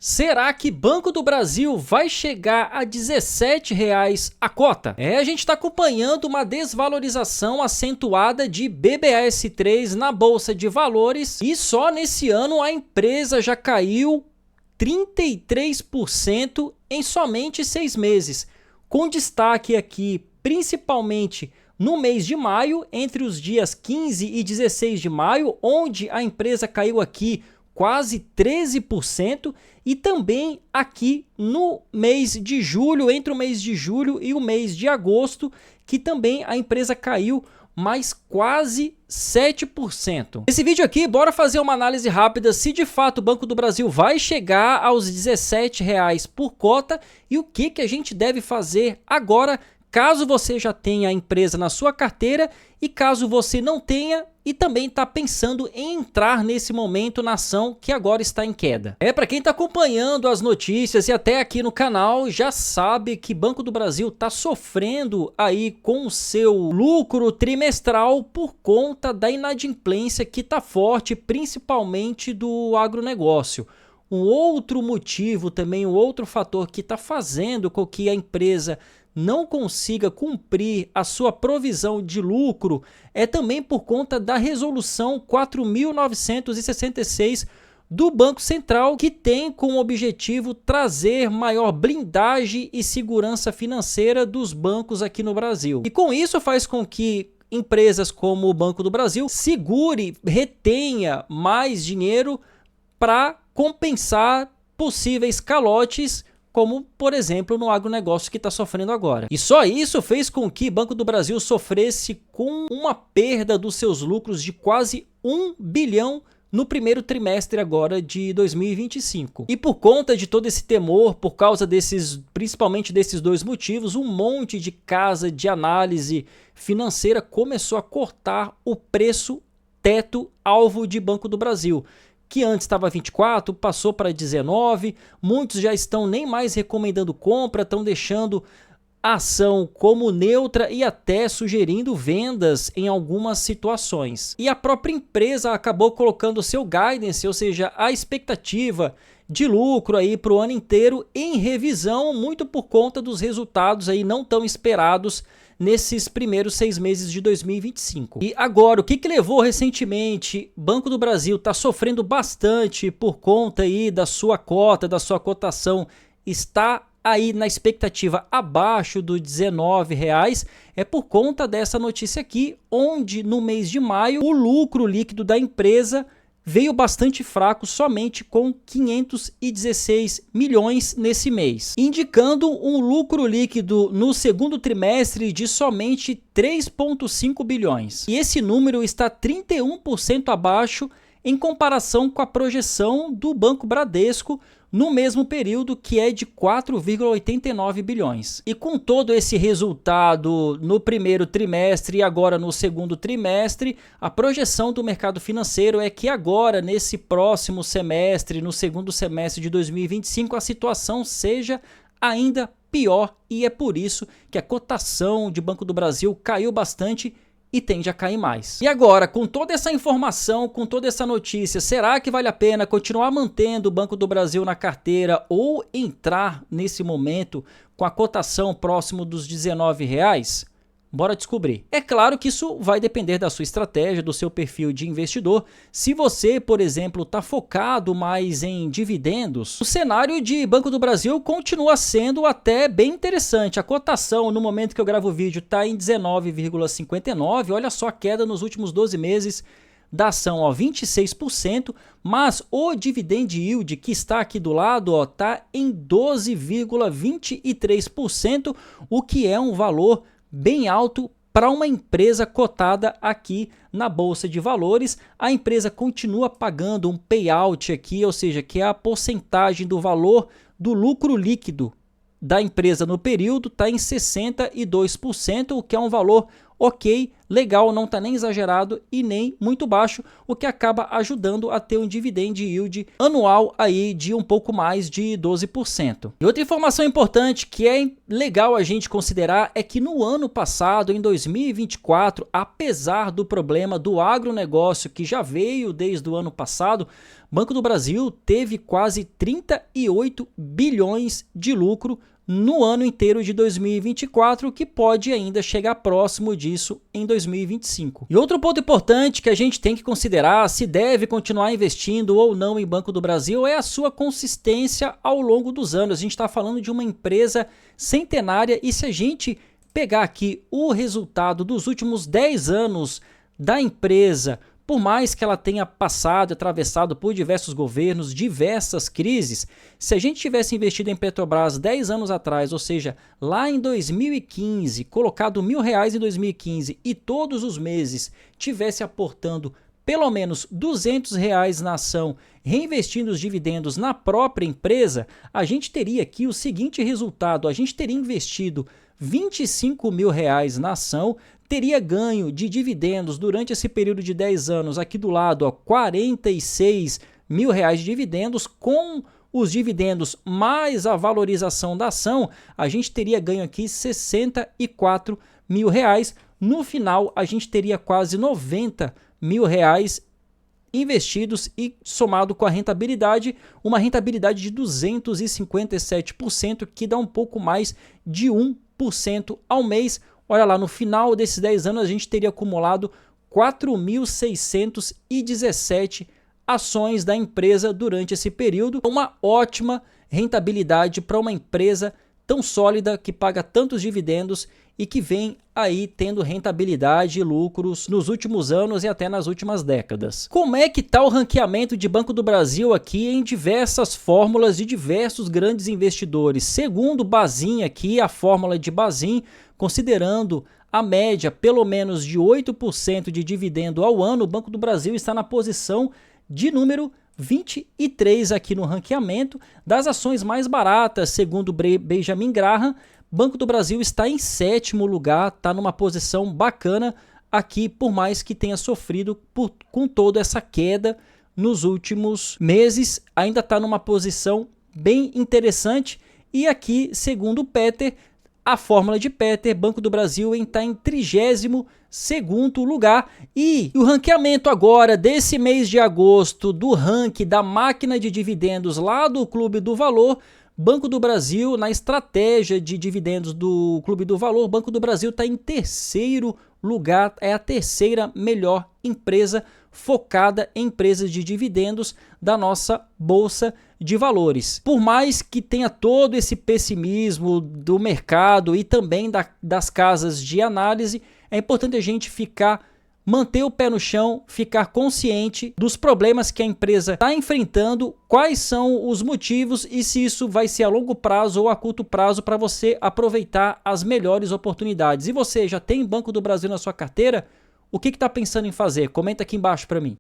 Será que Banco do Brasil vai chegar a R$ 17 a cota? A gente está acompanhando uma desvalorização acentuada de BBAS3 na Bolsa de Valores e só nesse ano a empresa já caiu 33% em somente 6 meses, com destaque aqui principalmente no mês de maio, entre os dias 15 e 16 de maio, onde a empresa caiu aqui quase 13%, e também aqui no mês de julho, entre o mês de julho e o mês de agosto, que também a empresa caiu mais quase 7%. Nesse vídeo aqui, bora fazer uma análise rápida se de fato o Banco do Brasil vai chegar aos R$ 17 por cota e o que a gente deve fazer agora, caso você já tenha a empresa na sua carteira e caso você não tenha e também está pensando em entrar nesse momento na ação que agora está em queda. Para quem está acompanhando as notícias e até aqui no canal já sabe que Banco do Brasil está sofrendo aí com o seu lucro trimestral por conta da inadimplência que está forte, principalmente do agronegócio. Um outro motivo também, um outro fator que está fazendo com que a empresa não consiga cumprir a sua provisão de lucro é também por conta da resolução 4.966 do Banco Central, que tem como objetivo trazer maior blindagem e segurança financeira dos bancos aqui no Brasil. E com isso faz com que empresas como o Banco do Brasil segure, retenha mais dinheiro para compensar possíveis calotes, como, por exemplo, no agronegócio que está sofrendo agora. E só isso fez com que Banco do Brasil sofresse com uma perda dos seus lucros de quase 1 bilhão no primeiro trimestre agora de 2025. E por conta de todo esse temor, por causa principalmente desses dois motivos, um monte de casa de análise financeira começou a cortar o preço teto alvo de Banco do Brasil, que antes estava 24, passou para 19, muitos já estão nem mais recomendando compra, estão deixando a ação como neutra e até sugerindo vendas em algumas situações. E a própria empresa acabou colocando seu guidance, ou seja, a expectativa de lucro aí para o ano inteiro em revisão, muito por conta dos resultados aí não tão esperados nesses primeiros 6 meses de 2025. E agora, o que levou recentemente Banco do Brasil está sofrendo bastante por conta aí da sua cota, da sua cotação, está aí na expectativa abaixo dos R$19, é por conta dessa notícia aqui, onde no mês de maio o lucro líquido da empresa veio bastante fraco, somente com 516 milhões nesse mês, indicando um lucro líquido no segundo trimestre de somente 3,5 bilhões. E esse número está 31% abaixo em comparação com a projeção do Banco Bradesco no mesmo período, que é de 4,89 bilhões. E com todo esse resultado no primeiro trimestre e agora no segundo trimestre, a projeção do mercado financeiro é que agora, nesse próximo semestre, no segundo semestre de 2025, a situação seja ainda pior, e é por isso que a cotação de Banco do Brasil caiu bastante e tende a cair mais. E agora, com toda essa informação, com toda essa notícia, será que vale a pena continuar mantendo o Banco do Brasil na carteira ou entrar nesse momento com a cotação próximo dos R$19? Bora descobrir. É claro que isso vai depender da sua estratégia, do seu perfil de investidor. Se você, por exemplo, está focado mais em dividendos, o cenário de Banco do Brasil continua sendo até bem interessante. A cotação, no momento que eu gravo o vídeo, está em 19,59. Olha só a queda nos últimos 12 meses da ação, ó, 26%, mas o dividend yield que está aqui do lado está em 12,23%, o que é um valor bem alto para uma empresa cotada aqui na Bolsa de Valores. A empresa continua pagando um payout aqui, ou seja, que é a porcentagem do valor do lucro líquido da empresa no período, está em 62%, o que é um valor ok, legal, não está nem exagerado e nem muito baixo, o que acaba ajudando a ter um dividend yield anual aí de um pouco mais de 12%. E outra informação importante que é legal a gente considerar é que no ano passado, em 2024, apesar do problema do agronegócio que já veio desde o ano passado, Banco do Brasil teve quase 38 bilhões de lucro no ano inteiro de 2024, que pode ainda chegar próximo disso em 2025. E outro ponto importante que a gente tem que considerar se deve continuar investindo ou não em Banco do Brasil é a sua consistência ao longo dos anos. A gente está falando de uma empresa centenária e se a gente pegar aqui o resultado dos últimos 10 anos da empresa, por mais que ela tenha passado e atravessado por diversos governos, diversas crises, se a gente tivesse investido em Petrobras 10 anos atrás, ou seja, lá em 2015, colocado R$1.000 em 2015 e todos os meses tivesse aportando pelo menos R$200 na ação, reinvestindo os dividendos na própria empresa, a gente teria aqui o seguinte resultado: a gente teria investido R$25.000 na ação, teria ganho de dividendos durante esse período de 10 anos, aqui do lado, R$46.000 de dividendos, com os dividendos mais a valorização da ação, a gente teria ganho aqui R$64.000. No final, a gente teria quase R$90.000 investidos e somado com a rentabilidade, uma rentabilidade de 257%, que dá um pouco mais de 1% ao mês. Olha lá, no final desses 10 anos a gente teria acumulado 4.617 ações da empresa durante esse período. Uma ótima rentabilidade para uma empresa tão sólida, que paga tantos dividendos e que vem aí tendo rentabilidade e lucros nos últimos anos e até nas últimas décadas. Como é que está o ranqueamento de Banco do Brasil aqui em diversas fórmulas de diversos grandes investidores? Segundo Bazin aqui, a fórmula de Bazin, considerando a média pelo menos de 8% de dividendo ao ano, o Banco do Brasil está na posição de número 23 aqui no ranqueamento das ações mais baratas. Segundo Benjamin Graham, Banco do Brasil está em 7º lugar, está numa posição bacana aqui, por mais que tenha sofrido com toda essa queda nos últimos meses, ainda está numa posição bem interessante. E aqui, segundo o Peter, a fórmula de Peter, Banco do Brasil está em 32º lugar. E o ranqueamento agora desse mês de agosto do ranking da máquina de dividendos lá do Clube do Valor, Banco do Brasil, na estratégia de dividendos do Clube do Valor, Banco do Brasil está em 3º lugar, é a 3ª melhor empresa focada em empresas de dividendos da nossa Bolsa de Valores. Por mais que tenha todo esse pessimismo do mercado e também das casas de análise, é importante a gente manter o pé no chão, ficar consciente dos problemas que a empresa está enfrentando, quais são os motivos e se isso vai ser a longo prazo ou a curto prazo para você aproveitar as melhores oportunidades. E você já tem Banco do Brasil na sua carteira? O que está pensando em fazer? Comenta aqui embaixo para mim.